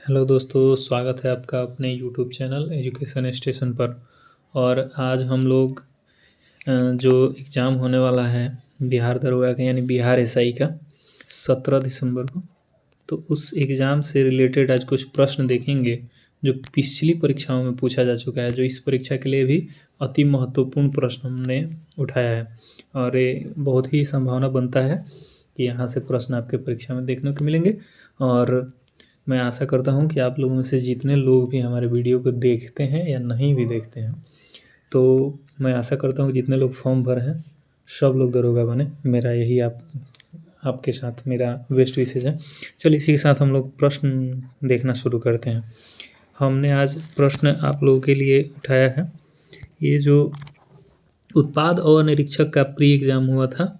Hello दोस्तों, स्वागत है आपका अपने यूट्यूब चैनल एजुकेशन स्टेशन पर। और आज हम लोग जो एग्ज़ाम होने वाला है बिहार दरोगा का यानी बिहार एसआई का 17 दिसंबर को, तो उस एग्ज़ाम से रिलेटेड आज कुछ प्रश्न देखेंगे जो पिछली परीक्षाओं में पूछा जा चुका है, जो इस परीक्षा के लिए भी अति महत्वपूर्ण प्रश्न हमने उठाया है। और ये बहुत ही संभावना बनता है कि यहाँ से प्रश्न आपके परीक्षा में देखने को मिलेंगे। और मैं आशा करता हूँ कि आप लोगों में से जितने लोग भी हमारे वीडियो को देखते हैं या नहीं भी देखते हैं, तो मैं आशा करता हूँ जितने लोग फॉर्म भरे हैं सब लोग दरोगा बने। मेरा यही आपके साथ मेरा बेस्ट विशेष है। चलिए इसी के साथ हम लोग प्रश्न देखना शुरू करते हैं। हमने आज प्रश्न आप लोगों के लिए उठाया है, ये जो उत्पाद और निरीक्षक का प्री एग्ज़ाम हुआ था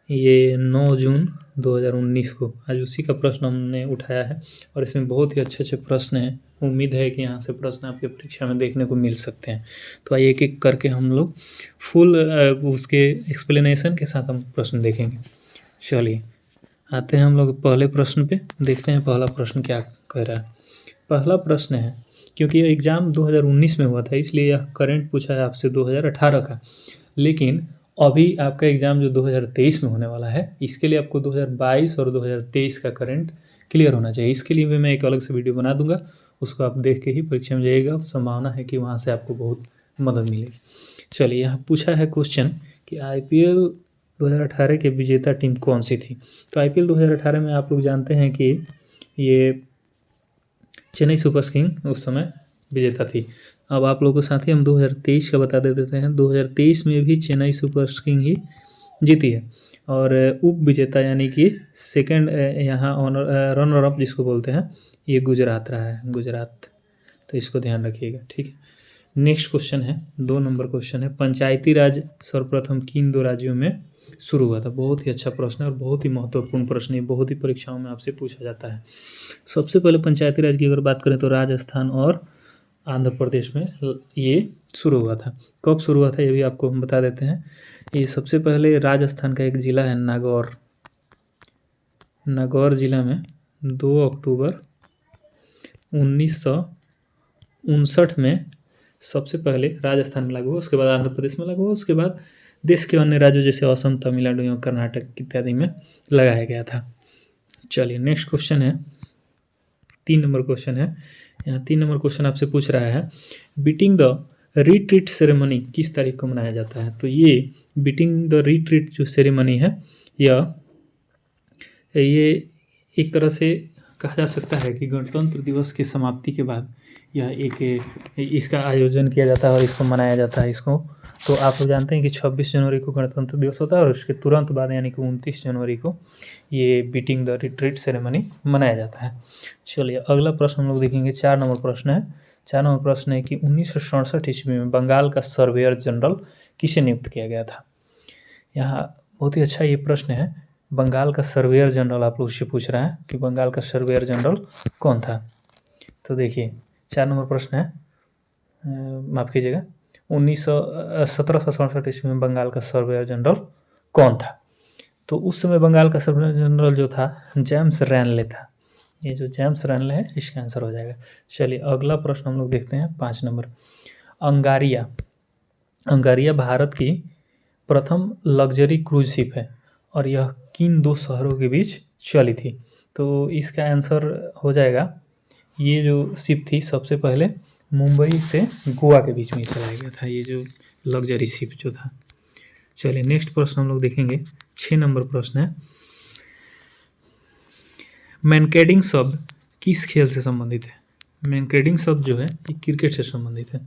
ये 9 जून 2019 को, आज उसी का प्रश्न हमने उठाया है। और इसमें बहुत ही अच्छे प्रश्न हैं। उम्मीद है कि यहाँ से प्रश्न आपके परीक्षा में देखने को मिल सकते हैं। तो आइए एक एक करके हम लोग फुल उसके एक्सप्लेनेशन के साथ हम प्रश्न देखेंगे। चलिए आते हैं हम लोग पहले प्रश्न पे, देखते हैं पहला प्रश्न क्या कह रहा है। पहला प्रश्न है, क्योंकि यह एग्ज़ाम 2019 में हुआ था इसलिए यह करंट पूछा है आपसे 2018 का, लेकिन अभी आपका एग्ज़ाम जो 2023 में होने वाला है इसके लिए आपको 2022 और 2023 का करंट क्लियर होना चाहिए। इसके लिए भी मैं एक अलग से वीडियो बना दूंगा, उसको आप देख के ही परीक्षा में जाइएगा। संभावना है कि वहाँ से आपको बहुत मदद मिलेगी। चलिए यहाँ पूछा है क्वेश्चन कि IPL 2018 के विजेता टीम कौन सी थी। तो IPL 2018 में आप लोग जानते हैं कि ये चेन्नई सुपर किंग उस समय विजेता थी। अब आप लोगों को साथ ही हम 2023 का बता देते हैं। 2023 में भी चेन्नई सुपर किंग ही जीती है। और उप विजेता यानी कि सेकंड यहाँ ऑनर रनर अप जिसको बोलते हैं ये गुजरात रहा है, गुजरात। तो इसको ध्यान रखिएगा, ठीक है। नेक्स्ट क्वेश्चन है, 2 नंबर क्वेश्चन है, पंचायती राज सर्वप्रथम किन 2 राज्यों में शुरू हुआ था। बहुत ही अच्छा प्रश्न है और बहुत ही महत्वपूर्ण प्रश्न है, बहुत ही परीक्षाओं में आपसे पूछा जाता है। सबसे पहले पंचायती राज की अगर बात करें तो राजस्थान और आंध्र प्रदेश में ये शुरू हुआ था। कब शुरू हुआ था ये भी आपको हम बता देते हैं। ये सबसे पहले राजस्थान का एक ज़िला है नागौर, नागौर ज़िला में 2 अक्टूबर 1959 में सबसे पहले राजस्थान में लागू हुआ, उसके बाद आंध्र प्रदेश में लागू हुआ, उसके बाद देश के अन्य राज्यों जैसे असम, तमिलनाडु एवं कर्नाटक इत्यादि में लगाया गया था। चलिए नेक्स्ट क्वेश्चन है, 3 नंबर क्वेश्चन है। यहाँ 3 नंबर क्वेश्चन आपसे पूछ रहा है, बीटिंग द रिट्रीट सेरेमनी किस तारीख को मनाया जाता है। तो ये बीटिंग द रिट्रीट जो सेरेमनी है ये एक तरह से कहा जा सकता है कि गणतंत्र दिवस की समाप्ति के बाद यह इसका आयोजन किया जाता है और इसको मनाया जाता है इसको। तो आप लोग जानते हैं कि 26 जनवरी को गणतंत्र दिवस होता है और उसके तुरंत बाद यानी कि 29 जनवरी को ये बीटिंग द रिट्रीट सेरेमनी मनाया जाता है। चलिए अगला प्रश्न हम लोग देखेंगे, 4 नंबर प्रश्न है। 4 नंबर प्रश्न है कि 1967 ईस्वी में बंगाल का सर्वेयर जनरल किसे नियुक्त किया गया था। यहाँ बहुत ही अच्छा ये प्रश्न है, बंगाल का सर्वेयर जनरल आप लोग से पूछ रहा है कि बंगाल का सर्वेयर जनरल कौन था। तो देखिए 4 नंबर प्रश्न है, माफ़ कीजिएगा, 1767 ईस्वी में बंगाल का सर्वेयर जनरल कौन था। तो उस समय बंगाल का सर्वेयर जनरल जो था जेम्स रैनले था। ये जो जेम्स रैनले है इसका आंसर हो जाएगा। चलिए अगला प्रश्न हम लोग देखते हैं, 5 नंबर। अंगारिया भारत की प्रथम लग्जरी क्रूज शिप है और यह किन 2 शहरों के बीच चली थी। तो इसका आंसर हो जाएगा, ये जो शिप थी सबसे पहले मुंबई से गोवा के बीच में चलाया गया था, ये जो लग्जरी शिप जो था। चलिए नेक्स्ट प्रश्न हम लोग देखेंगे, 6 नंबर प्रश्न है, मैनकेडिंग शब्द किस खेल से संबंधित है। मैनकेडिंग शब्द जो है ये क्रिकेट से संबंधित है।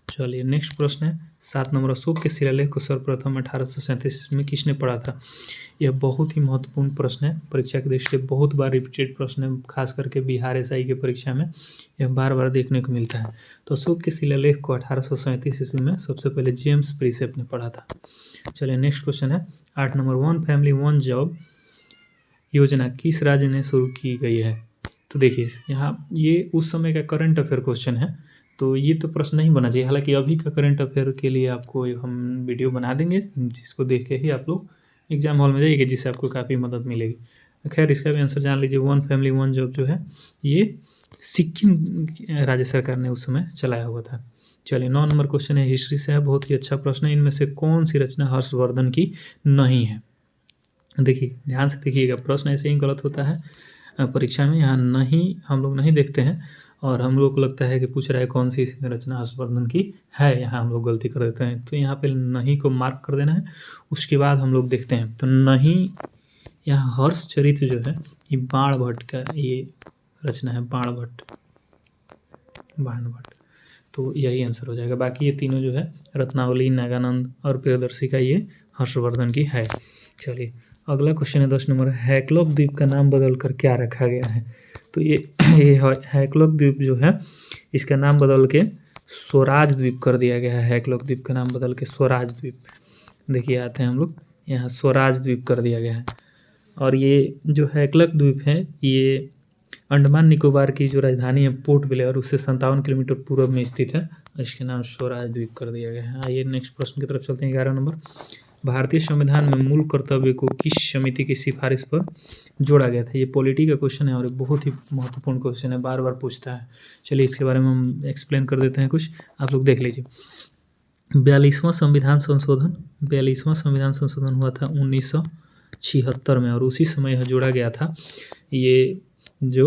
चलिए नेक्स्ट प्रश्न है, 7 नंबर, अशोक के शिलालेख को सर्वप्रथम 1837 में किसने पढ़ा था। यह बहुत ही महत्वपूर्ण प्रश्न है, परीक्षा की दृष्टि से बहुत बार रिपीटेड प्रश्न है, खास करके बिहार एसआई के परीक्षा में यह बार बार देखने को मिलता है। तो अशोक के शिलालेख को 1837 ईस्वी में सबसे पहले जेम्स प्रिसेप ने पढ़ा था। चलिए नेक्स्ट क्वेश्चन है, 8 number, one family one job योजना किस राज्य ने शुरू की गई है। तो देखिए यहाँ ये उस समय का करंट अफेयर क्वेश्चन है, तो ये तो प्रश्न नहीं बना चाहिए। हालांकि अभी का करंट अफेयर के लिए आपको हम वीडियो बना देंगे जिसको देख के ही आप लोग एग्जाम हॉल में जाइएगा, जिससे आपको काफ़ी मदद मिलेगी। खैर इसका भी आंसर जान लीजिए, वन फैमिली वन जॉब जो है ये सिक्किम राज्य सरकार ने उस समय चलाया हुआ था। चलिए 9 नंबर क्वेश्चन है, हिस्ट्री से है, बहुत ही अच्छा प्रश्न है। इनमें से कौन सी रचना हर्षवर्धन की नहीं है? देखिए ध्यान से देखिएगा, प्रश्न ऐसे ही गलत होता है परीक्षा में, यहाँ नहीं हम लोग नहीं देखते हैं और हम लोग को लगता है कि पूछ रहा है कौन सी रचना हर्षवर्धन की है, यहाँ हम लोग गलती कर देते हैं। तो यहाँ पे नहीं को मार्क कर देना है, उसके बाद हम लोग देखते हैं। तो नहीं, यहाँ हर्षचरित्र जो है ये बाणभट्ट का ये रचना है, बाणभट्ट। तो यही आंसर हो जाएगा। बाकी ये तीनों जो है रत्नावली, नागानंद और प्रियदर्शी का ये हर्षवर्धन की है। चलिए अगला क्वेश्चन है 10 नंबर, हैकलॉक द्वीप का नाम बदलकर क्या रखा गया है? तो ये हैकलॉक द्वीप जो है इसका नाम बदल के स्वराज द्वीप कर दिया गया है। हैकलॉक द्वीप का नाम बदल के स्वराज द्वीप, देखिए आते हैं हम लोग यहाँ, स्वराज द्वीप कर दिया गया है। और ये जो हैकलॉक द्वीप है ये अंडमान निकोबार की जो राजधानी है पोर्ट ब्लेयर उससे 57 किलोमीटर पूर्व में स्थित है। इसके नाम स्वराज द्वीप कर दिया गया है। आइए नेक्स्ट प्रश्न की तरफ चलते हैं। 11 नंबर, भारतीय संविधान में मूल कर्तव्य को किस समिति की सिफारिश पर जोड़ा गया था? ये पॉलिटी का क्वेश्चन है और ये बहुत ही महत्वपूर्ण क्वेश्चन है, बार बार पूछता है। चलिए इसके बारे में हम एक्सप्लेन कर देते हैं कुछ, आप लोग देख लीजिए। 42वां संविधान संशोधन हुआ था 1976 में और उसी समय यह जोड़ा गया था ये जो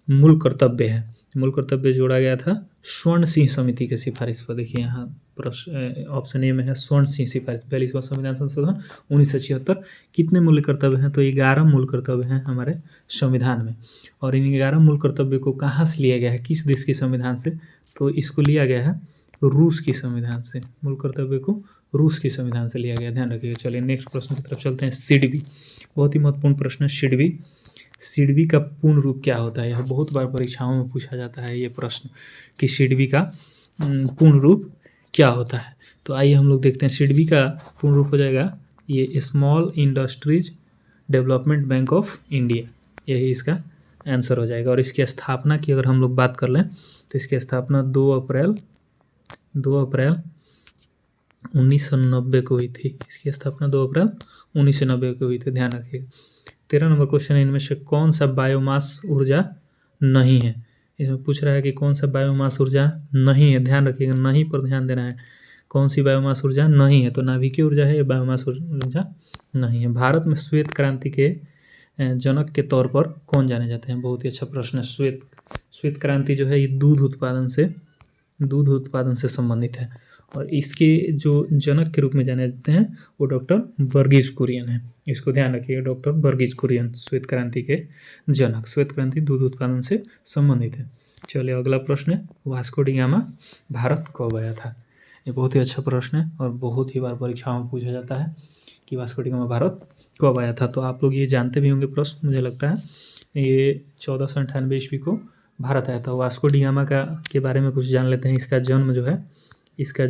मूल कर्तव्य जोड़ा गया था स्वर्ण सिंह समिति के सिफारिश पर। देखिए यहाँ ऑप्शन ए में है स्वर्ण सिंह सिफारिश। 42वां संविधान संशोधन 1976, कितने मूल कर्तव्य हैं? तो 11 मूल कर्तव्य हैं हमारे संविधान में। और इन 11 मूल कर्तव्य को कहाँ से लिया गया है, किस देश के संविधान से? तो इसको लिया गया है रूस की संविधान से। मूल कर्तव्य को रूस की संविधान से लिया गया, ध्यान रखिएगा। चलिए नेक्स्ट प्रश्न की तरफ चलते हैं। सिडबी, बहुत ही महत्वपूर्ण प्रश्न है। सिडबी का पूर्ण रूप क्या होता है? यह बहुत बार परीक्षाओं में पूछा जाता है ये प्रश्न कि सिडबी का पूर्ण रूप क्या होता है। तो आइए हम लोग देखते हैं। सिडबी का पूर्ण रूप हो जाएगा ये small industries development bank of India, यही इसका आंसर हो जाएगा। और इसकी स्थापना की अगर हम लोग बात कर लें तो इसकी स्थापना 2 अप्रैल 1990 को हुई थी। इसकी स्थापना 2 अप्रैल 1990 को हुई थी, ध्यान रखिएगा। 13 नंबर क्वेश्चन है, इनमें से कौन सा बायोमास ऊर्जा नहीं है? इसमें पूछ रहा है कि कौन सा बायोमास ऊर्जा नहीं है, ध्यान रखिएगा, नहीं पर ध्यान देना है। कौन सी बायोमास ऊर्जा नहीं है? तो नाभिकीय ऊर्जा है, बायोमास ऊर्जा नहीं है। भारत में श्वेत क्रांति के जनक के तौर पर कौन जाने जाते हैं? बहुत ही अच्छा प्रश्न है। श्वेत क्रांति जो है ये दूध उत्पादन से संबंधित है और इसके जो जनक के रूप में जाने जाते हैं वो डॉक्टर वर्गीज कुरियन है। इसको ध्यान रखिएगा, डॉक्टर वर्गीज कुरियन श्वेत क्रांति के जनक। श्वेत क्रांति दूध उत्पादन से संबंधित है। चलिए अगला प्रश्न है, वास्को डी गामा भारत कब आया था? ये बहुत ही अच्छा प्रश्न है और बहुत ही बार परीक्षाओं में पूछा जाता है कि वास्को डी गामा भारत कब आया था। तो आप लोग ये जानते भी होंगे प्रश्न, मुझे लगता है ये 1498 ईस्वी को भारत आया था। वास्को डी गामा के बारे में कुछ जान लेते हैं। इसका जन्म जो है इसका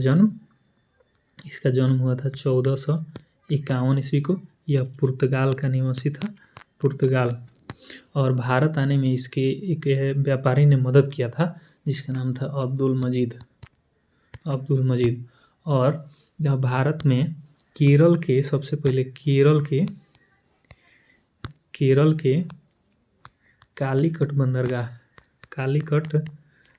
जन्म हुआ था 1451 ईस्वी को। यह पुर्तगाल का निवासी था, पुर्तगाल। और भारत आने में इसके एक व्यापारी ने मदद किया था जिसका नाम था अब्दुल मजीद। और यह भारत में केरल के सबसे पहले केरल के कालीकट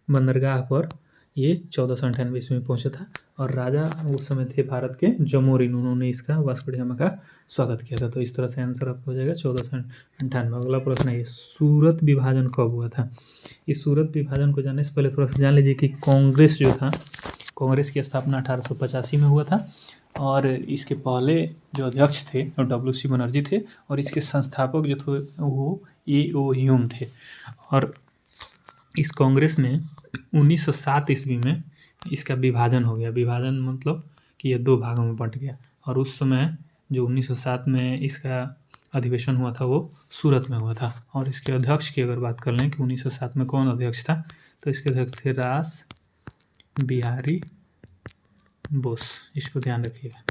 बंदरगाह पर ये 1498 ईस्वी में पहुंचा था और राजा उस समय थे भारत के जमोरिन, उन्होंने इसका वास्को डी गामा का स्वागत किया था। तो इस तरह से आंसर आपका हो जाएगा 1498। अगला प्रश्न है, सूरत विभाजन कब हुआ था? इस सूरत विभाजन को जानने से पहले थोड़ा सा जान लीजिए कि कांग्रेस जो था, कांग्रेस की स्थापना 1885 में हुआ था और इसके पहले जो अध्यक्ष थे वो WC बनर्जी थे और इसके संस्थापक जो थे वो A.O. ह्यूम थे। और इस कांग्रेस में 1907 ईस्वी में इसका विभाजन हो गया। विभाजन मतलब कि ये 2 भागों में बंट गया और उस समय जो 1907 में इसका अधिवेशन हुआ था वो सूरत में हुआ था। और इसके अध्यक्ष की अगर बात कर लें कि 1907 में कौन अध्यक्ष था, तो इसके अध्यक्ष थे रास बिहारी बोस, इसको ध्यान रखिएगा,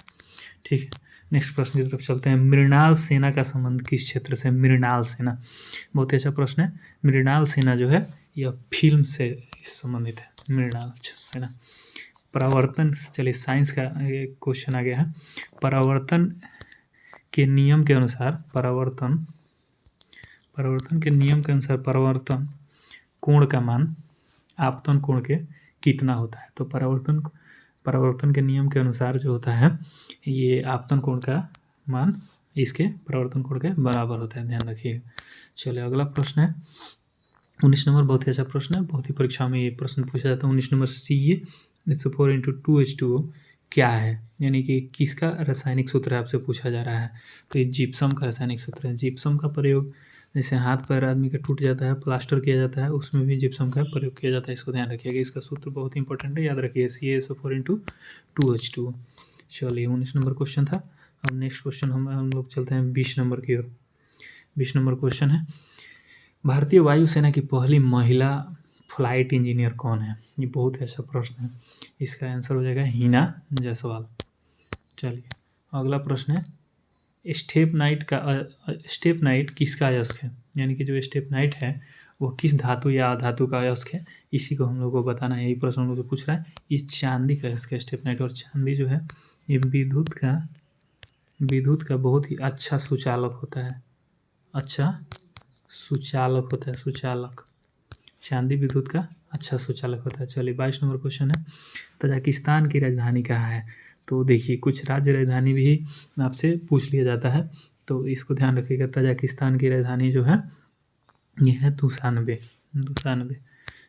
ठीक है। नेक्स्ट प्रश्न की तरफ चलते हैं। मृणाल सेना का संबंध किस क्षेत्र से? मृणाल सेना बहुत ही अच्छा प्रश्न है। मृणाल सेना जो है यह फिल्म से संबंधित है, मृणाल सेना। परावर्तन, चलिए साइंस का क्वेश्चन आ गया है। परावर्तन के नियम के अनुसार परावर्तन के नियम के अनुसार परावर्तन कोण का मान आपतन कोण के कितना होता है? तो परावर्तन के नियम के अनुसार जो होता है ये आपतन कोण का मान इसके परावर्तन कोण के बराबर होता है, ध्यान रखिएगा। चलिए अगला प्रश्न है 19 नंबर, बहुत ही अच्छा प्रश्न है, बहुत ही परीक्षा में ये प्रश्न पूछा जाता है। 19 नंबर CaH4 × 2H2O क्या है, यानी कि किसका रासायनिक सूत्र है आपसे पूछा जा रहा है। तो ये जिप्सम का रासायनिक सूत्र है। जिप्सम का प्रयोग जैसे हाथ पैर आदमी का टूट जाता है, प्लास्टर किया जाता है, उसमें भी जिप्सम का प्रयोग किया जाता है। इसको ध्यान रखिएगा, इसका सूत्र बहुत ही इंपॉर्टेंट है, याद रखिए CaSO4 × 2H2O। चलिए 19 नंबर क्वेश्चन था। अब नेक्स्ट क्वेश्चन हम लोग चलते हैं 20 नंबर की ओर। 20 नंबर क्वेश्चन है भारतीय वायुसेना की पहली महिला फ्लाइट इंजीनियर कौन है? ये बहुत ही अच्छा प्रश्न है, इसका आंसर हो जाएगा हिना जायसवाल। चलिए अगला प्रश्न है स्टेप नाइट किसका अयस्क है, यानी कि जो स्टेप नाइट है वो किस धातु या अधातु का अयस्क है, इसी को हम लोग को बताना है। यही प्रश्न हम लोग से पूछ रहा है। ये चांदी का अयस्क है स्टेप नाइट, और चांदी जो है ये विद्युत का बहुत ही अच्छा सुचालक होता है, सुचालक। चांदी विद्युत का अच्छा सुचालक होता है। चलिए 22 नंबर क्वेश्चन है तजाकिस्तान की राजधानी कहाँ है? तो देखिए कुछ राज्य राजधानी भी आपसे पूछ लिया जाता है, तो इसको ध्यान रखिएगा। तजाकिस्तान की राजधानी जो है ये है दुशानबे।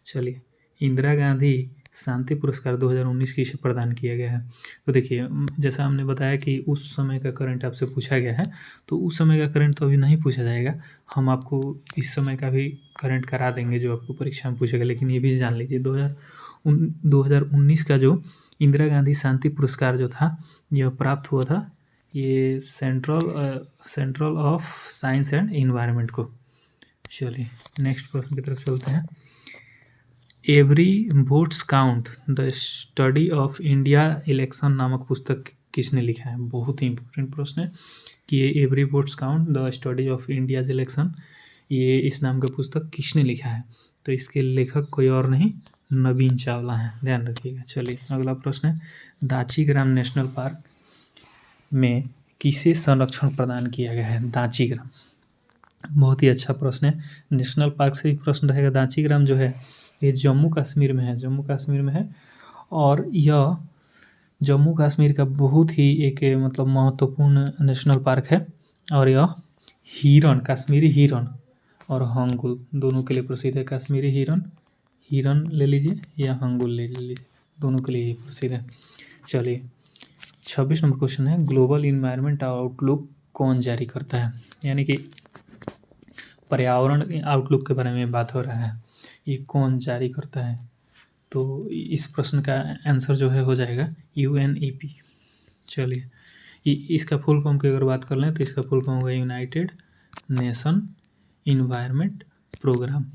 चलिए इंदिरा गांधी शांति पुरस्कार 2019 किसे प्रदान किया गया है? तो देखिए जैसा हमने बताया कि उस समय का करंट आपसे पूछा गया है, तो उस समय का करंट तो अभी नहीं पूछा जाएगा, हम आपको इस समय का भी करंट करा देंगे जो आपको परीक्षा में पूछेगा। लेकिन ये भी जान लीजिए 2019 का जो इंदिरा गांधी शांति पुरस्कार जो था यह प्राप्त हुआ था ये central of science and environment को। चलिए नेक्स्ट प्रश्न की तरफ चलते हैं। Every votes count the study of India election नामक पुस्तक किसने लिखा है? बहुत ही इंपॉर्टेंट प्रश्न है कि ये every votes count the study of India election, ये इस नाम का पुस्तक किसने लिखा है? तो इसके लेखक कोई और नहीं नवीन चावला हैं, ध्यान रखिएगा। चलिए अगला प्रश्न है दाचीग्राम नेशनल पार्क में किसे संरक्षण प्रदान किया गया है? दाचीग्राम बहुत ही अच्छा प्रश्न है, नेशनल पार्क से भी प्रश्न रहेगा। दाचीग्राम जो है ये जम्मू कश्मीर में है, और यह जम्मू कश्मीर का बहुत ही एक मतलब महत्वपूर्ण नेशनल पार्क है, और यह कश्मीरी हिरन और हंगुल दोनों के लिए प्रसिद्ध है। कश्मीरी हिरन ले लीजिए या हंगुल ले लीजिए, दोनों के लिए ही प्रसिद्ध है। चलिए 26 नंबर क्वेश्चन है ग्लोबल इन्वायरमेंट आउटलुक कौन जारी करता है, यानी कि पर्यावरण आउटलुक के बारे में बात हो रहा है, ये कौन जारी करता है? तो इस प्रश्न का आंसर जो है हो जाएगा UNEP। चलिए इसका फुल फॉर्म की अगर बात कर लें तो इसका फुल फॉर्म होगा यूनाइटेड नेशन इन्वायरमेंट प्रोग्राम।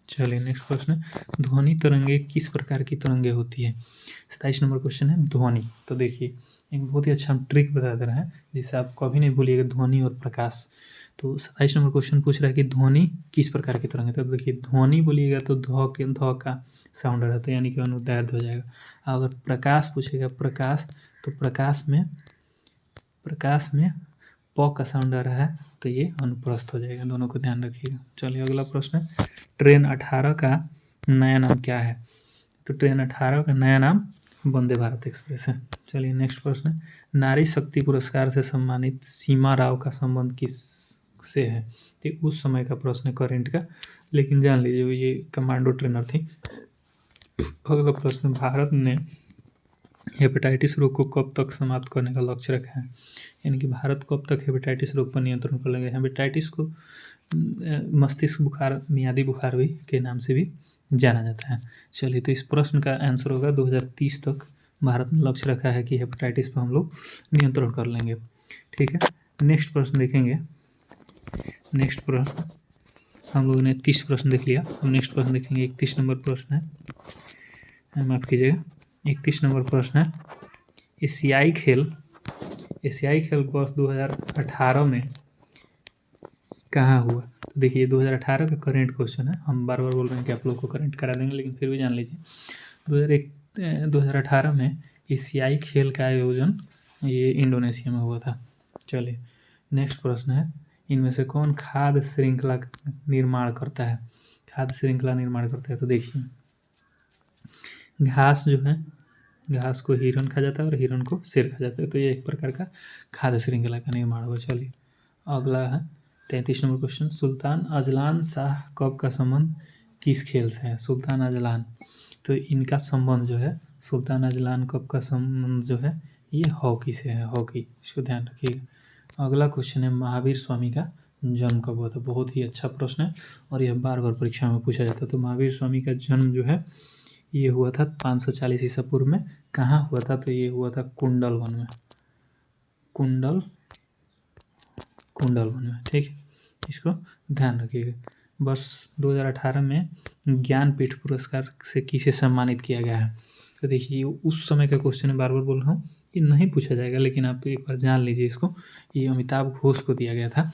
चलिए नेक्स्ट प्रश्न है ध्वनि तरंगे किस प्रकार की तरंगे होती है? 27 नंबर क्वेश्चन है ध्वनि। तो देखिए एक बहुत ही अच्छा हम ट्रिक बता दे रहे हैं जिससे आप कभी नहीं भूलिएगा ध्वनि और प्रकाश। तो 27 नंबर क्वेश्चन पूछ रहा है कि ध्वनि किस प्रकार की तरंग है? तो देखिए ध्वनि बोलिएगा तो ध का साउंड रहता है, यानी कि अनुदैर्ध्य हो जाएगा। अगर प्रकाश पूछेगा प्रकाश, तो प्रकाश में प का साउंड आ रहा है तो ये अनुप्रस्थ हो जाएगा, दोनों को ध्यान रखिएगा। चलिए अगला प्रश्न है ट्रेन 18 का नया नाम क्या है? तो ट्रेन 18 का नया नाम वंदे भारत एक्सप्रेस है। चलिए नेक्स्ट प्रश्न है नारी शक्ति पुरस्कार से सम्मानित सीमा राव का संबंध किस से है? तो उस समय का प्रश्न है करंट का, लेकिन जान लीजिए ये कमांडो ट्रेनर थी। अगला प्रश्न भारत ने हेपेटाइटिस रोग को कब तक समाप्त करने का लक्ष्य रखा है, यानी कि भारत कब तक हेपेटाइटिस रोग पर नियंत्रण कर लेंगे? हेपेटाइटिस को मस्तिष्क बुखार, मियादी बुखार भी के नाम से भी जाना जाता है। चलिए तो इस प्रश्न का आंसर होगा 2030 तक भारत ने लक्ष्य रखा है कि हेपेटाइटिस पर हम लोग नियंत्रण कर लेंगे। ठीक है, नेक्स्ट प्रश्न देखेंगे। नेक्स्ट प्रश्न हम लोगों ने 30 प्रश्न देख लिया, हम नेक्स्ट प्रश्न देखेंगे। 31 नंबर प्रश्न है, माफ़ कीजिएगा, 31 नंबर प्रश्न है एशियाई खेल वर्ष 2018 में कहाँ हुआ? तो देखिए 2018 का करंट क्वेश्चन है, हम बार बार बोल रहे हैं कि आप लोग को करंट करा देंगे, लेकिन फिर भी जान लीजिए 2018 में एशियाई खेल का आयोजन ये इंडोनेशिया में हुआ था। चलिए नेक्स्ट प्रश्न है इनमें से कौन खाद्य श्रृंखला निर्माण करता है? खाद्य श्रृंखला निर्माण करता है तो देखिए, घास जो है, घास को हिरन खा जाता है और हिरन को शेर खा जाता है, तो ये एक प्रकार का खाद्य श्रृंखला का निर्माण हुआ। चलिए अगला है 33 number question, Sultan Azlan Shah कब का संबंध किस खेल से है? सुल्तान अजलान, तो इनका संबंध जो है, सुल्तान अजलान कब का संबंध जो है ये हॉकी से है, हॉकी, इसको ध्यान रखिएगा। अगला क्वेश्चन है महावीर स्वामी का जन्म कब हुआ था? बहुत ही अच्छा प्रश्न है और यह बार बार परीक्षा में पूछा जाता है। तो महावीर स्वामी का जन्म जो है ये हुआ था 540 ईसा पूर्व में। कहाँ हुआ था? तो ये हुआ था कुंडल वन में, कुंडल वन में, ठीक है, इसको ध्यान रखिएगा। वर्ष 2018 में ज्ञानपीठ पुरस्कार से किसे सम्मानित किया गया है? तो देखिए उस समय का क्वेश्चन है, बार बार बोल रहा हूँ, ये नहीं पूछा जाएगा, लेकिन आप एक बार जान लीजिए इसको। ये अमिताभ घोष को दिया गया था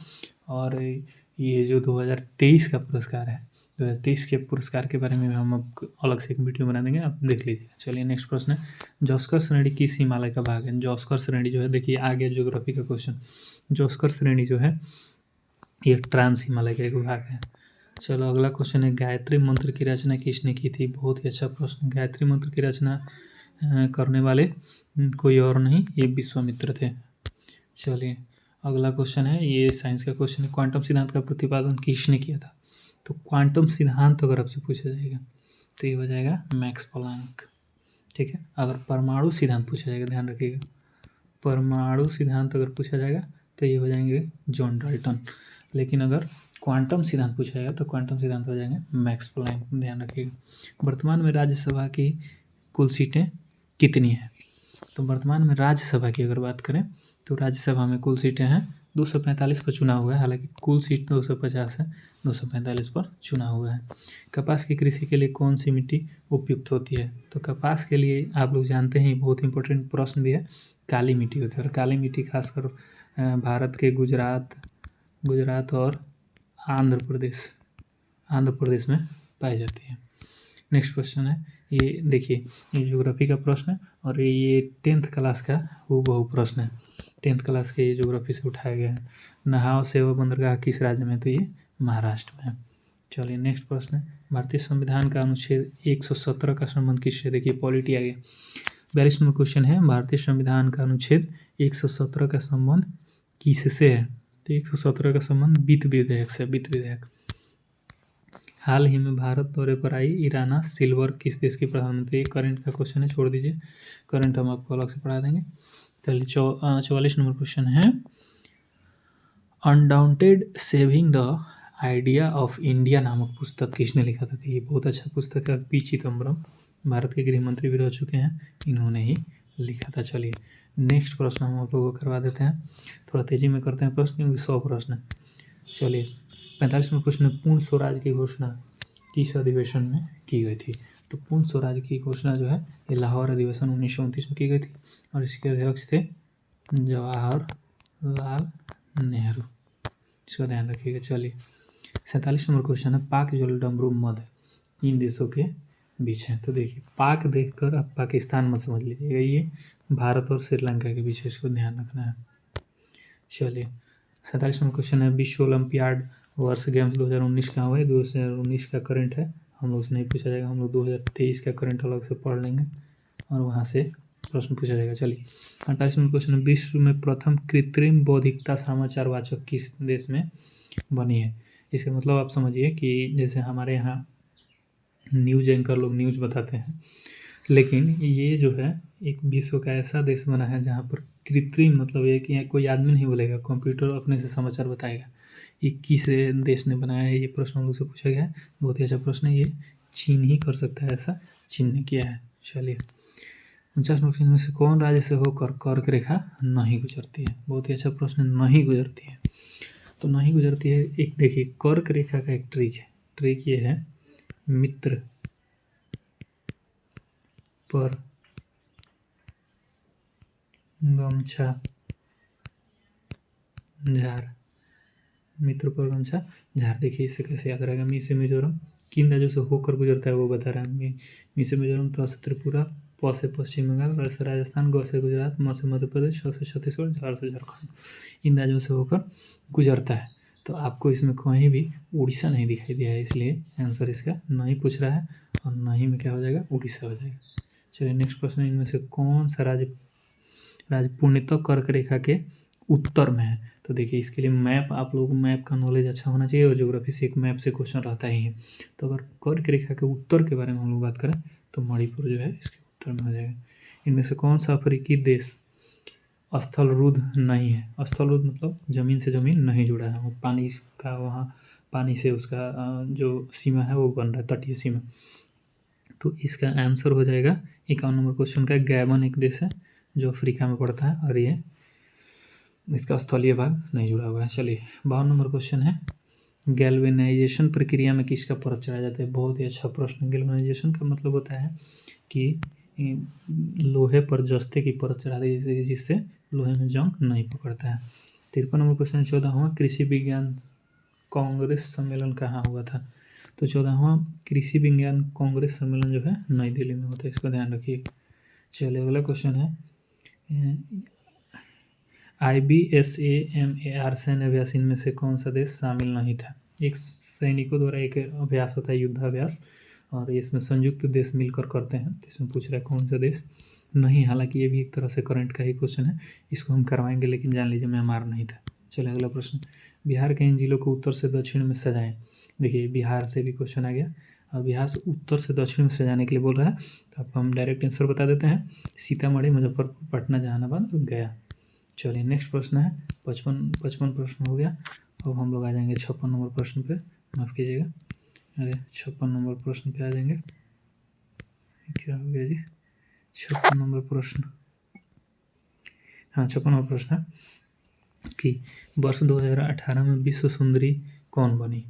और ये जो 2023 का पुरस्कार है, 2023 के पुरस्कार के बारे में हम अब अलग से एक वीडियो बना देंगे, आप देख लीजिए। चलिए नेक्स्ट प्रश्न है, जॉस्कर श्रेणी किस हिमालय का भाग है? जॉस्कर श्रेणी जो है, देखिए आगे ज्योग्राफी का क्वेश्चन, जॉस्कर श्रेणी जो है ये ट्रांस हिमालय का एक भाग है। चलो अगला क्वेश्चन है, गायत्री मंत्र की रचना किसने की थी? बहुत ही अच्छा प्रश्न। गायत्री मंत्र की रचना करने वाले कोई और नहीं, ये विश्वामित्र थे। चलिए अगला क्वेश्चन है, ये साइंस का क्वेश्चन है, क्वांटम सिद्धांत का प्रतिपादन किसने किया था? तो क्वांटम सिद्धांत अगर आपसे पूछा जाएगा तो ये हो जाएगा मैक्स प्लैंक, ठीक है। अगर परमाणु सिद्धांत पूछा जाएगा, ध्यान रखिएगा, परमाणु सिद्धांत अगर पूछा जाएगा तो ये हो जाएंगे जॉन डाल्टन। लेकिन अगर क्वांटम सिद्धांत पूछा जाएगा तो क्वांटम सिद्धांत हो जाएंगे मैक्स प्लैंक, ध्यान रखिएगा। वर्तमान में राज्यसभा की कुल सीटें कितनी हैं? तो वर्तमान में राज्यसभा की अगर बात करें तो राज्यसभा में कुल सीटें हैं 245 पर चुनाव हुआ है, हालांकि कुल सीट 250 है, 245 पर चुनाव हुआ है। कपास की कृषि के लिए कौन सी मिट्टी उपयुक्त होती है? तो कपास के लिए आप लोग जानते हैं, बहुत इंपॉर्टेंट प्रश्न भी है, काली मिट्टी होती है। और काली मिट्टी खासकर भारत के गुजरात और आंध्र प्रदेश में पाई जाती है। नेक्स्ट क्वेश्चन है, ये देखिए ये ज्योग्राफी का प्रश्न है और ये 10th क्लास का हूबहू प्रश्न है, 10th क्लास के ये ज्योग्राफी से उठाया गया है। नहाव सेवा बंदरगाह किस राज्य में? तो ये महाराष्ट्र में है। चलिए नेक्स्ट प्रश्न है, भारतीय संविधान का अनुच्छेद 117 का संबंध किससे? देखिए पॉलिटी आ गया। 42 नंबर क्वेश्चन है, भारतीय संविधान का अनुच्छेद 117 का संबंध किससे है? तो 117 का संबंध वित्त विधेयक से, वित्त विधेयक। हाल ही में भारत दौरे पर आई इराना सिल्वर किस देश की प्रधानमंत्री? करंट का क्वेश्चन है, छोड़ दीजिए, करंट हम आपको अलग से पढ़ा देंगे। चलिए 44 नंबर क्वेश्चन है, undaunted saving the idea of India नामक पुस्तक किसने लिखा था? ये बहुत अच्छा पुस्तक है, पी चिदम्बरम, भारत के गृह मंत्री भी रह चुके हैं, इन्होंने ही लिखा था। चलिए नेक्स्ट प्रश्न हम आप लोगों को करवा देते हैं, थोड़ा तेजी में करते हैं प्रश्न क्योंकि 100 प्रश्न है। चलिए 45वां क्वेश्चन, पूर्ण स्वराज की घोषणा किस अधिवेशन में की गई थी? तो पूर्ण स्वराज की घोषणा जो है ये लाहौर अधिवेशन 1929 में की गई थी और इसके अध्यक्ष थे जवाहरलाल नेहरू, इसका ध्यान रखिएगा। चलिए 47 नंबर क्वेश्चन है, पाक जलडमरू मध्य किन देशों के बीच है? तो देखिए पाक देखकर आप पाकिस्तान मत समझ लीजिएगा, ये भारत और श्रीलंका के बीच है, इसको ध्यान रखना है। चलिए 47 नंबर क्वेश्चन है, विश्व ओलंपियाड वर्ष गेम्स 2019 कहाँ हुआ है? 2019 का करंट है, हम लोग से नहीं पूछा जाएगा, हम लोग 2023 का करंट अलग से पढ़ लेंगे और वहाँ से प्रश्न पूछा जाएगा। चलिए 48 नंबर क्वेश्चन है, विश्व में प्रथम कृत्रिम बौद्धिकता समाचार वाचक किस देश में बनी है? इसका मतलब आप समझिए कि जैसे हमारे यहाँ न्यूज एंकर लोग न्यूज़ बताते हैं, लेकिन ये जो है एक विश्व का ऐसा देश बना है जहाँ पर कृत्रिम, मतलब ये कि कोई आदमी नहीं बोलेगा, कंप्यूटर अपने से समाचार बताएगा। ये किस देश ने बनाया है? ये प्रश्न हम लोग से पूछा गया है, बहुत ही अच्छा प्रश्न है, ये चीन ही कर सकता है, ऐसा चीन ने किया है। चलिए 49 क्वेश्चन में से कौन राज्य से होकर कर्क रेखा नहीं गुजरती है? बहुत ही अच्छा प्रश्न, नहीं गुजरती है। तो नहीं गुजरती है, एक देखिए कर्क रेखा का एक ट्रिक है, ट्रिक ये है, मित्र पर गमछा झार, मित्र पर गमछा झार। देखिए इससे कैसे याद रहेगा, मी से मिजोरम किन राज्यों से होकर गुजरता है वो बता रहा है। मी से मिजोरम, त से त्रिपुरा, प से पश्चिम बंगाल, र से राजस्थान, ग से गुजरात, म से मध्य प्रदेश, श से छत्तीसगढ़, झार से झारखंड, इन राज्यों से होकर गुजरता है। तो आपको इसमें कहीं भी उड़ीसा नहीं दिखाई दिया है, इसलिए आंसर इसका नहीं पूछ रहा है और नहीं में क्या हो जाएगा, उड़ीसा हो जाएगा। चलिए नेक्स्ट प्रश्न, इनमें से कौन सा राज्य पूर्णतः कर्क रेखा के उत्तर में है? तो देखिए इसके लिए मैप, आप लोगों को मैप का नॉलेज अच्छा होना चाहिए और ज्योग्राफी से एक मैप से क्वेश्चन रहता ही है। तो अगर कर्क रेखा के उत्तर के बारे में हम लोग बात करें तो मणिपुर जो है इसके उत्तर में हो जाएगा। इनमें से कौन सा अफ्रीकी देश स्थलरुद्ध नहीं है? स्थलरुद्ध मतलब जमीन से जमीन नहीं जुड़ा है, वो पानी का, वहाँ पानी से उसका जो सीमा है वो बन रहा है, तटीय सीमा। तो इसका आंसर हो जाएगा 51 नंबर क्वेश्चन का, गैबन एक देश है जो अफ्रीका में पड़ता है और ये इसका स्थलीय भाग नहीं जुड़ा हुआ है। चलिए 52 नंबर क्वेश्चन है, गैल्वेनाइजेशन प्रक्रिया में किसका परत चढ़ाया जाता है? बहुत ही अच्छा प्रश्न। गैल्वेनाइजेशन का मतलब होता है कि लोहे पर जस्ते की परत चढ़ा दी जाती है जिससे लोहे में जंग नहीं पकड़ता है। 53 नंबर क्वेश्चन, 14वां कृषि विज्ञान कांग्रेस सम्मेलन कहाँ हुआ था? तो 14वां कृषि विज्ञान कांग्रेस सम्मेलन जो है नई दिल्ली में होता है, इसका ध्यान रखिए। चलिए अगला क्वेश्चन है, IBSAMAR सैन्य अभ्यास इनमें से कौन सा देश शामिल नहीं था? एक सैनिकों द्वारा एक अभ्यास होता है, युद्धाभ्यास, और इसमें संयुक्त देश मिलकर करते हैं। तो इसमें पूछ रहा है कौन सा देश नहीं। हालांकि ये भी एक तरह से करंट का ही क्वेश्चन है, इसको हम करवाएंगे, लेकिन जान लीजिए म्यांमार नहीं था। चलिए अगला प्रश्न, बिहार के इन जिलों को उत्तर से दक्षिण में सजाएं। देखिए बिहार से भी क्वेश्चन आ गया और बिहार से उत्तर से दक्षिण में सजाने के लिए बोल रहा है, तो आपको हम डायरेक्ट आंसर बता देते हैं, सीतामढ़ी, मुजफ्फरपुर, पटना, जहानाबाद और गया। चलिए नेक्स्ट प्रश्न है 55 प्रश्न हो गया। अब हम लोग आ जाएंगे 56 नंबर प्रश्न पे, माफ़ कीजिएगा, अरे 56 नंबर प्रश्न पे आ जाएंगे। क्या हो गया जी, 56 नंबर प्रश्न, हाँ 56 नंबर प्रश्न है कि वर्ष 2018 में विश्व सुंदरी कौन बनी?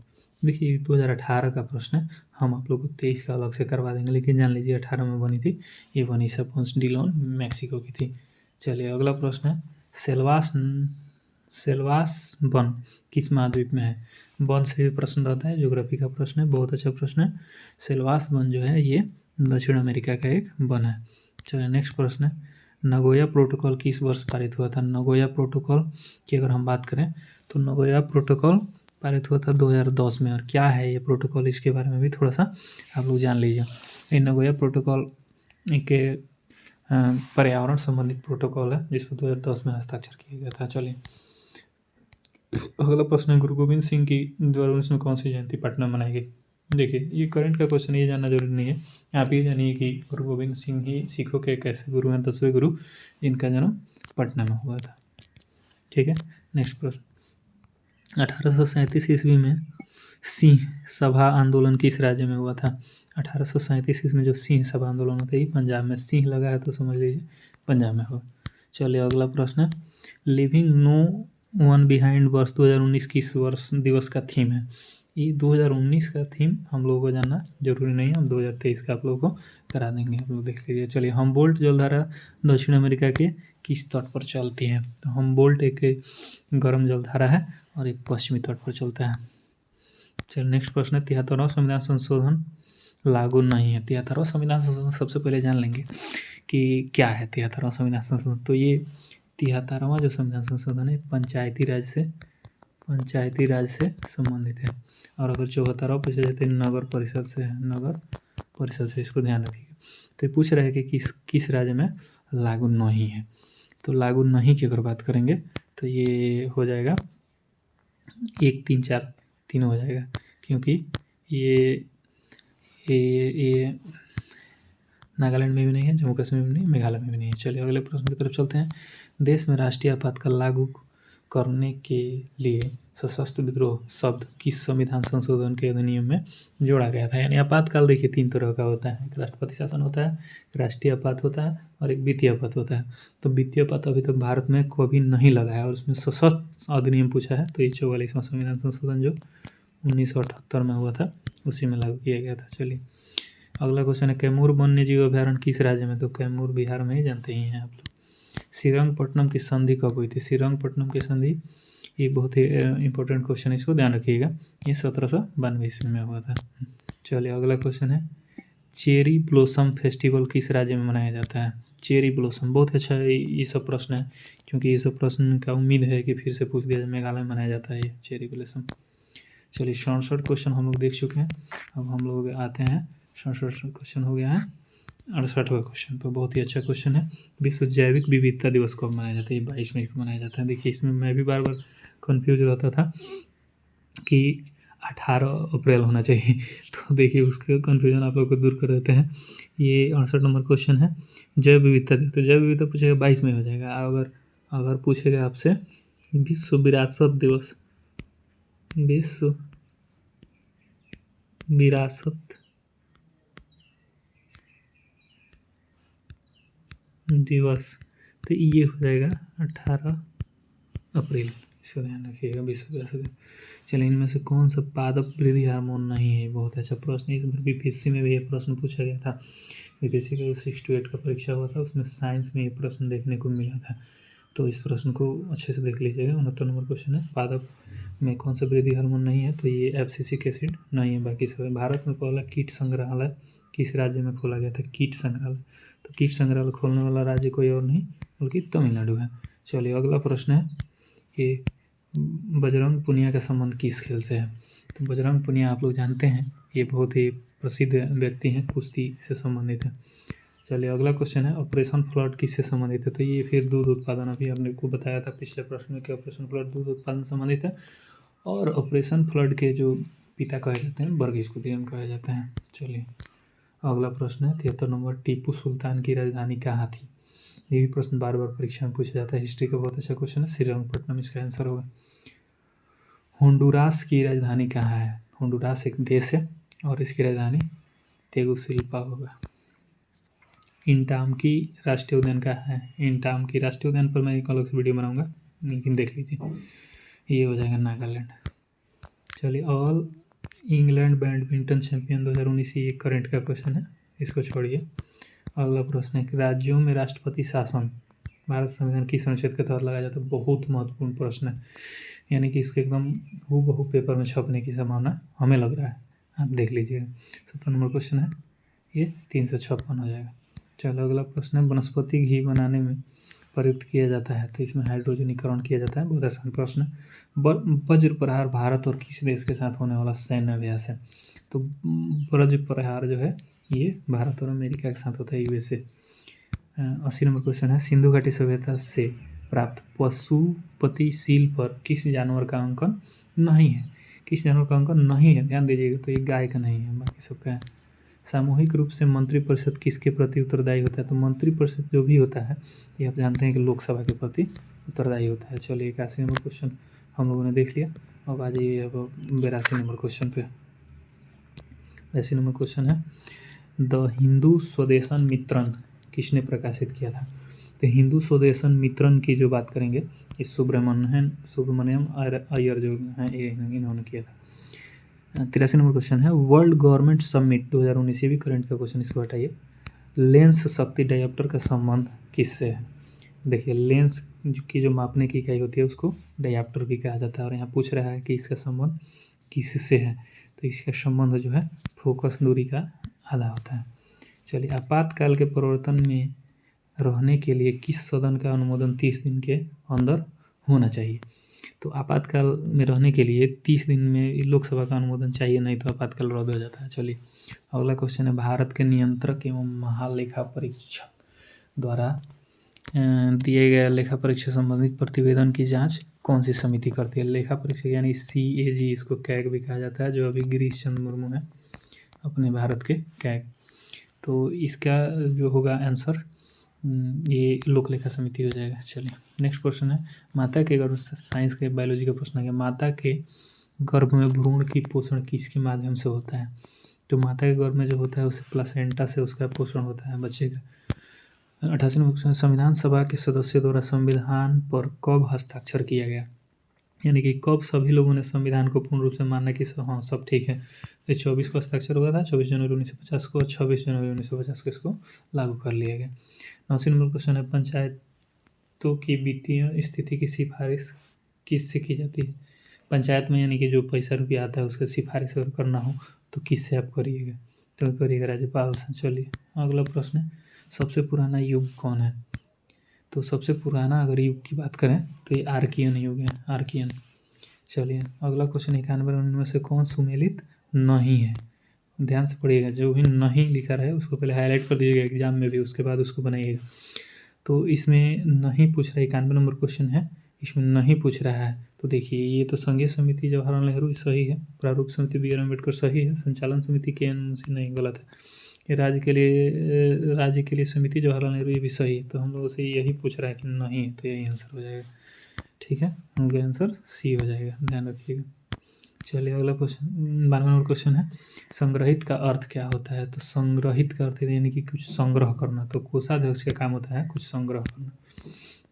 देखिए 2018 का प्रश्न है, हम आप लोग को 23 का अलग से करवा देंगे, लेकिन जान लीजिए 18 में बनी थी, ये बनी पोंस डिलोन मैक्सिको की थी। चलिए अगला प्रश्न है, सेल्वास वन किस महाद्वीप में है? वन से भी प्रश्न रहता है, ज्योग्राफी का प्रश्न है, बहुत अच्छा प्रश्न है। सेल्वास वन जो है ये दक्षिण अमेरिका का एक वन है। चलिए नेक्स्ट प्रश्न है, नगोया प्रोटोकॉल किस वर्ष पारित हुआ था? नगोया प्रोटोकॉल की अगर हम बात करें तो नगोया प्रोटोकॉल पारित हुआ था 2010 में। और क्या है ये प्रोटोकॉल, इसके बारे में भी थोड़ा सा आप लोग जान लीजिए। ये नगोया प्रोटोकॉल के पर्यावरण संबंधित प्रोटोकॉल है जिसको 2010 में हस्ताक्षर किया गया था। चलिए अगला प्रश्न है, गुरु गोविंद सिंह की द्वारा 19 में कौन सी जयंती पटना मनाई गई? देखिए ये करंट का क्वेश्चन, ये जानना जरूरी नहीं है, आप ये जानिए कि गुरु गोविंद सिंह ही सिखों के एक ऐसे गुरु हैं, 10वें गुरु, जिनका जन्म पटना में हुआ था। ठीक है नेक्स्ट प्रश्न, 1837 ईस्वी में सिंह सभा आंदोलन किस राज्य में हुआ था? 1837 ईस्वी में जो सिंह सभा आंदोलन होता है पंजाब में, सिंह लगा है तो समझ लीजिए पंजाब में हुआ। चलिए अगला प्रश्न है, लिविंग नो वन बिहाइंड वर्ष 2019 किस वर्ष दिवस का थीम है? ये 2019 का थीम हम लोगों को जानना जरूरी नहीं है, हम 2023 का आप लोगों को करा देंगे, आप लोग देख लीजिए। चलिए हमबोल्ट जलधारा दक्षिण अमेरिका के किस तट पर चलती है? तो हमबोल्ट एक गर्म जलधारा है और एक पश्चिमी तट पर चलता है। चलिए नेक्स्ट प्रश्न है, 73वां संविधान संशोधन लागू नहीं है। 73वां संविधान संशोधन सबसे पहले जान लेंगे कि क्या है 73वां संविधान संशोधन। तो ये 73वां जो संविधान संशोधन है पंचायती राज से संबंधित है, और अगर 74वां पूछा जाता है नगर परिषद से है, नगर परिषद से, इसको ध्यान रखिएगा। तो पूछ रहे हैं कि किस राज्य में लागू नहीं है। तो लागू नहीं की अगर बात करेंगे तो ये हो जाएगा 1, 3, 4 तीनों हो जाएगा, क्योंकि ये नागालैंड में भी नहीं है, जम्मू कश्मीर में नहीं, मेघालय में भी नहीं है। चलिए अगले प्रश्न की तरफ चलते हैं, देश में राष्ट्रीय आपातकाल लागू करने के लिए सशस्त्र विद्रोह शब्द किस संविधान संशोधन के अधिनियम में जोड़ा गया था? यानी आपातकाल देखिए 3 तरह का होता है, एक राष्ट्रपति शासन होता है, राष्ट्रीय आपात होता है और एक वित्तीय आपात होता है। तो वित्तीय आपात अभी तक भारत में कभी नहीं लगा है और उसमें सशस्त्र अधिनियम पूछा है, तो ये 44वां संविधान संशोधन जो 1978 में हुआ था उसी में लागू किया गया था। चलिए अगला क्वेश्चन है, कैमूर वन्य जीव अभ्यारण्य किस राज्य में? तो कैमूर बिहार में ही जानते ही हैं आप लोग। श्रीरंगपट्टनम की संधि कब हुई थी? श्रीरंगपट्टनम की संधि, ये बहुत ही इंपॉर्टेंट क्वेश्चन है, इसको ध्यान रखिएगा, ये 1792 ईस्वी में हुआ था। चलिए अगला क्वेश्चन है, चेरी ब्लॉसम फेस्टिवल किस राज्य में मनाया जाता है? Cherry blossom. बहुत अच्छा ये सब प्रश्न है, क्योंकि ये सब प्रश्न का उम्मीद है कि फिर से पूछ दिया जाए। मेघालय में मनाया जाता है ये चेरी ब्लॉसम। चलिए 67 क्वेश्चन हम लोग देख चुके हैं। अब हम लोग आते हैं 67 क्वेश्चन हो गया है 68वें क्वेश्चन पर। बहुत ही अच्छा क्वेश्चन है। विश्व जैविक विविधता दिवस कब मनाया जाता है? 22 मई को मनाया जाता है। देखिए इसमें मैं भी बार बार कन्फ्यूज रहता था कि 18 अप्रैल होना चाहिए। तो देखिए उसके कन्फ्यूजन आप लोग को दूर कर देते हैं। ये 68 नंबर क्वेश्चन है, जैव विविधता दिवस। तो जैव विविधता पूछेगा 22 में हो जाएगा। अगर पूछेगा आपसे विश्व विरासत दिवस, विश्व विरासत दिवस, तो ये हो जाएगा 18 अप्रैल। इसका ध्यान रखिएगा, विश्व विरासत दिवस। चलिए इनमें से कौन सा पादप वृद्धि हार्मोन नहीं है? बहुत अच्छा प्रश्न है। इस बार बीपीएससी में भी ये प्रश्न पूछा गया था। बीपीएससी का 6 to 8 का परीक्षा हुआ था, उसमें साइंस में ये प्रश्न देखने को मिला था। तो इस प्रश्न को अच्छे से देख लीजिएगा। 69 नंबर क्वेश्चन है, पादप में कौन सा वृद्धि हार्मोन नहीं है? तो ये एब्सिसिक एसिड नहीं है, बाकी सब है। भारत में पहला कीट संग्रहालय किस राज्य में खोला गया था? कीट संग्रहालय। तो कीट संग्रहालय खोलने वाला राज्य कोई और नहीं बल्कि तमिलनाडु है। चलिए अगला प्रश्न है कि बजरंग पुनिया का संबंध किस खेल से है? तो बजरंग पुनिया आप लोग जानते हैं, ये बहुत ही प्रसिद्ध व्यक्ति हैं, कुश्ती से संबंधित है। चलिए अगला क्वेश्चन है, ऑपरेशन फ्लड किससे संबंधित है? तो ये फिर दूध उत्पादन, अभी हमने को बताया था पिछले प्रश्न में कि ऑपरेशन फ्लड दूध उत्पादन संबंधित है। और ऑपरेशन फ्लड के जो पिता कहे जाते हैं वर्गीज कुरियन कहे जाते हैं। चलिए अगला प्रश्न है 73 नंबर, टीपू सुल्तान की राजधानी कहाँ थी? ये भी प्रश्न बार बार परीक्षा में पूछा जाता है। हिस्ट्री का बहुत अच्छा क्वेश्चन है। श्रीरंगपट्टनम इसका आंसर होगा। होंडुरास की राजधानी कहाँ है? होंडुरास एक देश है और इसकी राजधानी तेगुसिल्पा होगा। इंटाम की राष्ट्रीय उद्यान कहाँ है? इंटाम की राष्ट्रीय उद्यान पर मैं एक अलग से वीडियो बनाऊंगा, लेकिन देख लीजिए। ये हो जाएगा नागालैंड। चलिए ऑल इंग्लैंड बैडमिंटन चैंपियन 2019, ये करंट का क्वेश्चन है, इसको छोड़िए। अगला प्रश्न है कि राज्यों में राष्ट्रपति शासन भारत संविधान किस अनुच्छेद के तहत लगाया जाता है? बहुत महत्वपूर्ण प्रश्न है, यानी कि इसको एकदम हूबहू पेपर में छपने की संभावना हमें लग रहा है। आप देख लीजिएगा। 70 नंबर क्वेश्चन है, ये 356 हो जाएगा। चलो अगला प्रश्न है, वनस्पति घी बनाने में प्रयुक्त किया जाता है, तो इसमें हाइड्रोजनीकरण किया जाता है। बहुत आसान प्रश्न है। वज्र प्रहार भारत और किस देश के साथ होने वाला सैन्य अभ्यास है? तो वज्र प्रहार जो है ये भारत और अमेरिका के साथ होता है, यूएसए। 80 नंबर क्वेश्चन है, सिंधु घाटी सभ्यता से प्राप्त पशुपतिशील पर किस जानवर का अंकन नहीं है? किस जानवर का अंकन नहीं है, ध्यान दीजिएगा। तो ये गाय का नहीं है, बाकी सबका है। सामूहिक रूप से मंत्रिपरिषद किसके प्रति उत्तरदायी होता है? तो मंत्रिपरिषद जो भी होता है ये आप जानते हैं कि लोकसभा के प्रति उत्तरदायी होता है। चलिए 81 नंबर क्वेश्चन हम लोगों ने देख लिया। अब आ जाइए अब 82 नंबर क्वेश्चन पे। 82 नंबर क्वेश्चन है, द हिंदू स्वदेशन मित्रन किसने प्रकाशित किया था? तो हिंदू स्वदेशन मित्रन की जो बात करेंगे, इस सुब्रमण्यम अय्यर जो हैं ये इन्होंने किया था। 83 नंबर क्वेश्चन है, वर्ल्ड गवर्नमेंट समिट 2019, ये भी करंट का क्वेश्चन, इसको हटाइए। लेंस शक्ति डायोप्टर का संबंध किससे है? देखिए लेंस की जो मापने की इकाई होती है उसको डायोप्टर भी कहा जाता है, और यहाँ पूछ रहा है कि इसका संबंध किससे है? तो इसका संबंध जो है फोकस दूरी का आधा होता है। चलिए आपातकाल के प्रवर्तन में रहने के लिए किस सदन का अनुमोदन 30 दिन के अंदर होना चाहिए? तो आपातकाल में रहने के लिए 30 दिन में लोकसभा का अनुमोदन चाहिए, नहीं तो आपातकाल रद्द हो जाता है। चलिए अगला क्वेश्चन है, भारत के नियंत्रक एवं महालेखा परीक्षक द्वारा दिए गए लेखा परीक्षा संबंधित प्रतिवेदन की जांच कौन सी समिति करती है? लेखा परीक्षक यानी CAG, इसको कैग भी कहा जाता है, जो अभी गिरीश चंद्र मुर्मू है अपने भारत के कैग। तो इसका जो होगा आंसर ये लोक लेखा समिति हो जाएगा। चलिए नेक्स्ट क्वेश्चन है, माता के गर्भ, साइंस के बायोलॉजी का प्रश्न है, माता के गर्भ में भ्रूण की पोषण किसके माध्यम से होता है? तो माता के गर्भ में जो होता है उसे प्लासेंटा से उसका पोषण होता है बच्चे का। 88 नंबर क्वेश्चन, संविधान सभा के सदस्यों द्वारा संविधान पर कब हस्ताक्षर किया गया? यानी कि कब सभी लोगों ने संविधान को पूर्ण रूप से माना कि हाँ सब ठीक है? तो 24 को हस्ताक्षर हुआ था, 24 जनवरी 1950 को, 26 जनवरी 1950 को इसको लागू कर लिया गया। 89 नंबर क्वेश्चन है, पंचायतों की वित्तीय स्थिति की सिफारिश किससे की जाती है? पंचायत में यानी कि जो पैसा रुपया आता है उसका सिफारिश अगर करना हो तो किससे आप करिएगा? तो करिएगा राज्यपाल से। चलिए अगला प्रश्न है, सबसे पुराना युग कौन है? तो सबसे पुराना अगर युग की बात करें तो ये आर्कियन युग है, आर्कियन। चलिए अगला क्वेश्चन, 91 में से कौन सुमेलित नहीं है? ध्यान से पढ़िएगा, जो भी नहीं लिखा रहे उसको पहले हाईलाइट कर दीजिएगा एग्जाम में भी, उसके बाद उसको बनाइएगा। तो इसमें नहीं पूछ रहा है, 91 नंबर क्वेश्चन है, इसमें नहीं पूछ रहा है। तो देखिए ये तो संघीय समिति जवाहरलाल नेहरू सही है, प्रारूप समिति बी आर अम्बेडकर सही है, संचालन समिति के एन मुंशी नहीं, गलत है। ये राज्य के लिए समिति जवाहरलाल नेहरू, ये भी सही है। तो हम लोगों से यही पूछ रहा है कि नहीं है, तो यही आंसर हो जाएगा। ठीक है, हम लोग आंसर सी हो जाएगा, ध्यान रखिएगा। चलिए अगला क्वेश्चन, 92 नंबर क्वेश्चन है, संग्रहित का अर्थ क्या होता है? तो संग्रहित का अर्थ यानी कि कुछ संग्रह करना। तो कोषाध्यक्ष का काम होता है कुछ संग्रह करना।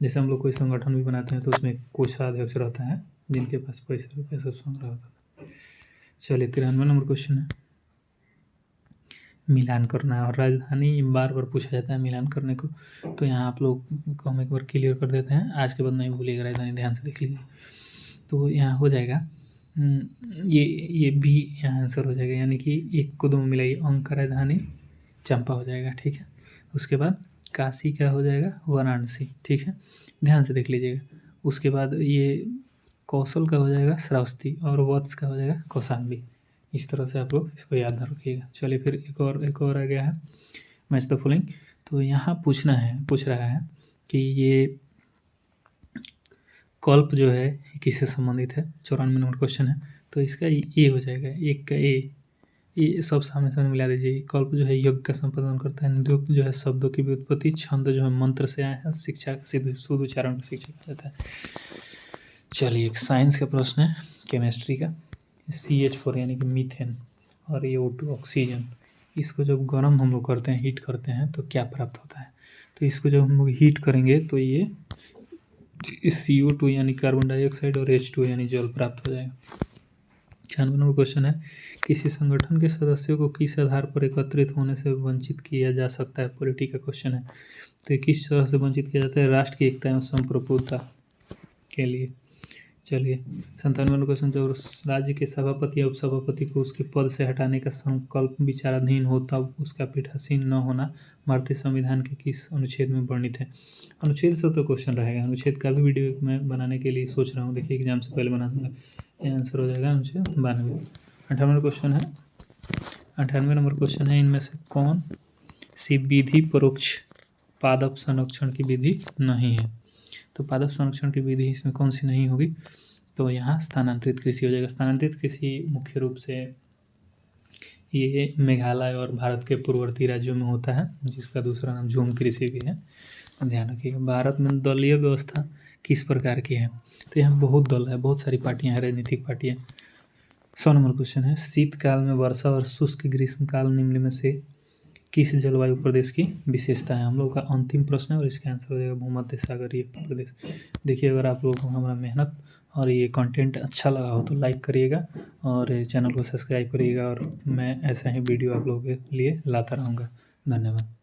जैसे हम लोग कोई संगठन भी बनाते हैं तो उसमें कोषाध्यक्ष रहता है, जिनके पास पैसे रुपये सब संग्रह होता है। चलिए 93 नंबर क्वेश्चन है, मिलान करना है और राजधानी बार बार पूछा जाता है मिलान करने को। तो यहाँ आप लोग को हम एक बार क्लियर कर देते हैं, आज के बाद नहीं भूलिएगा, राजधानी ध्यान से देख लीजिए। तो यहाँ हो जाएगा ये भी यहाँ आंसर हो जाएगा, यानी कि 1 को 2 में मिलाइए, अंक का राजधानी चंपा हो जाएगा। ठीक है, उसके बाद काशी का हो जाएगा वाराणसी। ठीक है, ध्यान से देख लीजिएगा। उसके बाद ये कौशल का हो जाएगा श्रावस्ती और वत्स का हो जाएगा कौशाम्बी। इस तरह से आप लोग इसको याद रखिएगा। चलिए फिर एक और आ गया है, मैच द फॉलोइंग। तो यहाँ पूछ रहा है कि ये कल्प जो है किससे संबंधित है? 94 नंबर क्वेश्चन है। तो इसका ए हो जाएगा, एक का ये सब सामने सामने मिला दीजिए। कल्प जो है यज्ञ का संपादन करता है, निरुक्त जो है शब्दों की व्युत्पत्ति, छंद जो है मंत्र से आए हैं, शिक्षा शुद्ध उच्चारण की शिक्षा जाता है। चलिए एक साइंस का प्रश्न है, केमिस्ट्री का, CH4 यानी कि मीथेन और ये O2 ऑक्सीजन, इसको जब गर्म हम लोग करते हैं, हीट करते हैं तो क्या प्राप्त होता है? तो इसको जब हम लोग हीट करेंगे तो ये CO2 यानी कार्बन डाइऑक्साइड और H2 यानी जल प्राप्त हो जाएगा। 96 नंबर क्वेश्चन है, किसी संगठन के सदस्यों को किस आधार पर एकत्रित होने से वंचित किया जा सकता है? पॉलिटी का क्वेश्चन है। तो किस तरह से वंचित किया जाता है? राष्ट्र की एकता एवं संप्रभुता के लिए। चलिए 97 नंबर क्वेश्चन, जब राज्य के सभापति या उपसभापति को उसके पद से हटाने का संकल्प विचाराधीन हो तब उसका पीठासीन न होना भारतीय संविधान के किस अनुच्छेद में वर्णित है? अनुच्छेद से तो क्वेश्चन रहेगा, अनुच्छेद का भी वीडियो मैं बनाने के लिए सोच रहा हूँ, देखिए एग्जाम से पहले बना दूंगा। ये आंसर हो जाएगा अनुच्छेद 92। 98 क्वेश्चन है, 98 नंबर क्वेश्चन है, इनमें से कौन सी विधि परोक्ष पादप संरक्षण की विधि नहीं है? तो पादप संरक्षण की विधि इसमें कौन सी नहीं होगी? तो यहाँ स्थानांतरित कृषि हो जाएगा। स्थानांतरित कृषि मुख्य रूप से ये मेघालय और भारत के पूर्ववर्ती राज्यों में होता है, जिसका दूसरा नाम झूम कृषि भी है। ध्यान रखिएगा। भारत में दलीय व्यवस्था किस प्रकार की है? तो यहाँ बहुत दल है, बहुत सारी पार्टियाँ हैं, राजनीतिक पार्टियाँ। 100 नंबर क्वेश्चन है, शीतकाल में वर्षा और शुष्क ग्रीष्मकाल निम्न में से किस जलवायु प्रदेश की विशेषता है? हम लोग का अंतिम प्रश्न है और इसका आंसर हो जाएगा भूमध्य सागरीय प्रदेश। देखिए अगर आप लोगों को हमारा मेहनत और ये कंटेंट अच्छा लगा हो तो लाइक करिएगा और चैनल को सब्सक्राइब करिएगा, और मैं ऐसा ही वीडियो आप लोगों के लिए लाता रहूँगा। धन्यवाद।